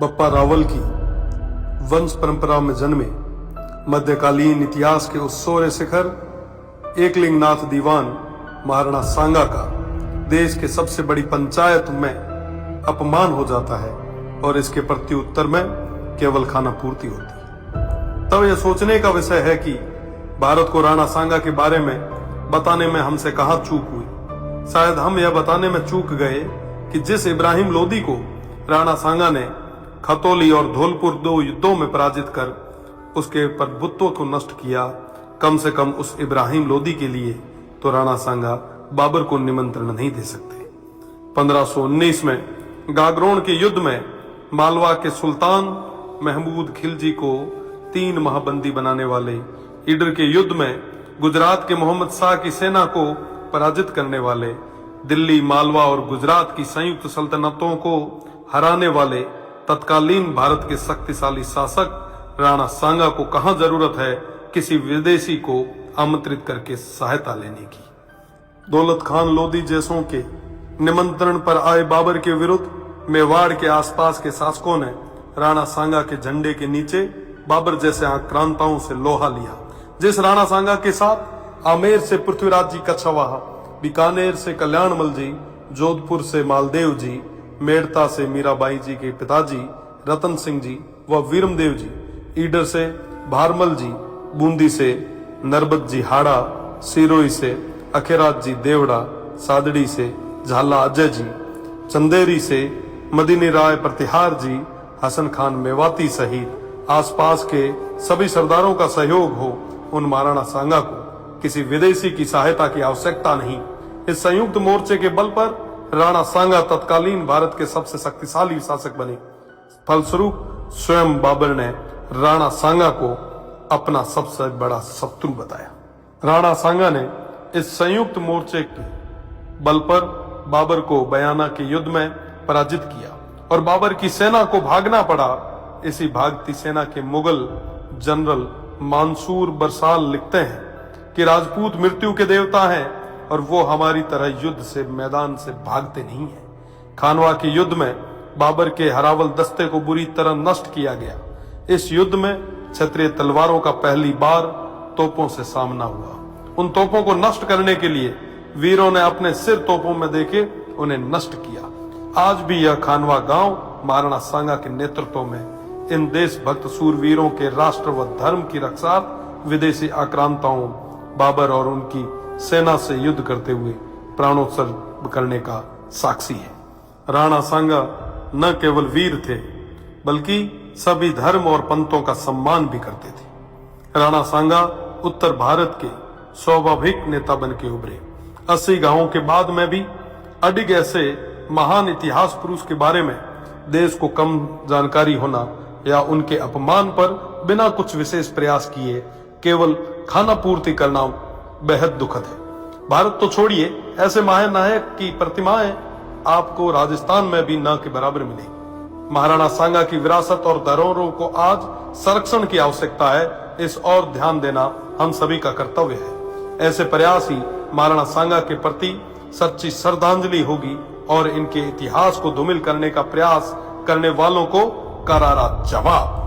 बप्पा रावल की वंश परंपरा में जन्मे मध्यकालीन इतिहास के उस सोरे शिखर एकलिंगनाथ दीवान महाराणा सांगा का देश के सबसे बड़ी पंचायत में अपमान हो जाता है और इसके प्रत्युत्तर में केवल खाना पूर्ति होती है। तब यह सोचने का विषय है कि भारत को राणा सांगा के बारे में बताने में हमसे कहां चूक हुई। शायद हम यह बताने में चूक गए कि जिस इब्राहिम लोदी को राणा सांगा ने खतौली और धौलपुर 2 युद्धों में पराजित कर उसके प्रभुत्व को नष्ट किया, कम से कम उस इब्राहिम लोदी के लिए तो राणा सांगा बाबर को निमंत्रण नहीं दे सकते। 1519 में गागरोन के युद्ध में मालवा के सुल्तान महमूद खिलजी को 3 माह बंदी बनाने वाले, ईडर के युद्ध में गुजरात के मोहम्मद शाह की सेना को पराजित करने वाले, दिल्ली, मालवा और गुजरात की संयुक्त सल्तनतों को हराने वाले तत्कालीन भारत के शक्तिशाली शासक राणा सांगा को कहां जरूरत है किसी विदेशी को आमंत्रित करके सहायता लेने की। दौलत खान लोदी जैसों के निमंत्रण पर आए बाबर के विरुद्ध मेवाड़ के आसपास के शासकों ने राणा सांगा के झंडे के नीचे बाबर जैसे आक्रांताओं से लोहा लिया। जिस राणा सांगा के साथ आमेर से पृथ्वीराज जी कछवाहा, बीकानेर से कल्याणमल जी, जोधपुर से मालदेव जी, मेड़ता से मीराबाई जी के पिताजी रतन सिंह जी व वीरमदेव जी, ईडर से भारमल जी, बूंदी से नरबत जी हाड़ा, सिरोही से अखेराज जी देवड़ा, सादड़ी से झाला अजय जी, चंदेरी से मदीनी राय प्रतिहार जी, हसन खान मेवाती सहित आसपास के सभी सरदारों का सहयोग हो, उन महाराणा सांगा को किसी विदेशी की सहायता की आवश्यकता नहीं। इस संयुक्त मोर्चे के बल पर राणा सांगा तत्कालीन भारत के सबसे शक्तिशाली शासक बने। फलस्वरूप स्वयं बाबर ने राणा सांगा को अपना सबसे बड़ा शत्रु बताया। राणा सांगा ने इस संयुक्त मोर्चे के बल पर बाबर को बयाना के युद्ध में पराजित किया और बाबर की सेना को भागना पड़ा। इसी भागती सेना के मुगल जनरल मंसूर बरसाल लिखते हैं कि राजपूत मृत्यु के देवता हैं और वो हमारी तरह युद्ध से मैदान से भागते नहीं है। खानवा के युद्ध में बाबर के हरावल दस्ते को बुरी तरह नष्ट किया गया। इस युद्ध में क्षत्रिय तलवारों का पहली बार तोपों से सामना हुआ। उन तोपों को नष्ट करने के लिए वीरों ने अपने सिर तोपों में देके उन्हें नष्ट किया। आज भी यह खानवा गांव महाराणा सांगा के नेतृत्व में इन देशभक्त सूरवीरों के राष्ट्र व धर्म की रक्षा विदेशी आक्रांताओं बाबर और उनकी सेना से युद्ध करते हुए प्राणोत्सर्ग करने का साक्षी है। राणा सांगा न केवल वीर थे बल्कि सभी धर्म और पंथों का सम्मान भी करते थे। राणा सांगा उत्तर भारत के स्वाभाविक नेता बन के उभरे। 80 गांवों के बाद में भी अडिग ऐसे महान इतिहास पुरुष के बारे में देश को कम जानकारी होना या उनके अपमान पर बिना कुछ विशेष प्रयास किए केवल खाना पूर्ति करना बेहद दुखद है। भारत तो छोड़िए, ऐसे महानायक की प्रतिमाएं आपको राजस्थान में भी न के बराबर मिलेगी। महाराणा सांगा की विरासत और धरोहरों को आज संरक्षण की आवश्यकता है। इस और ध्यान देना हम सभी का कर्तव्य है। ऐसे प्रयास ही महाराणा सांगा के प्रति सच्ची श्रद्धांजलि होगी और इनके इतिहास को धूमिल करने का प्रयास करने वालों को करारा जवाब।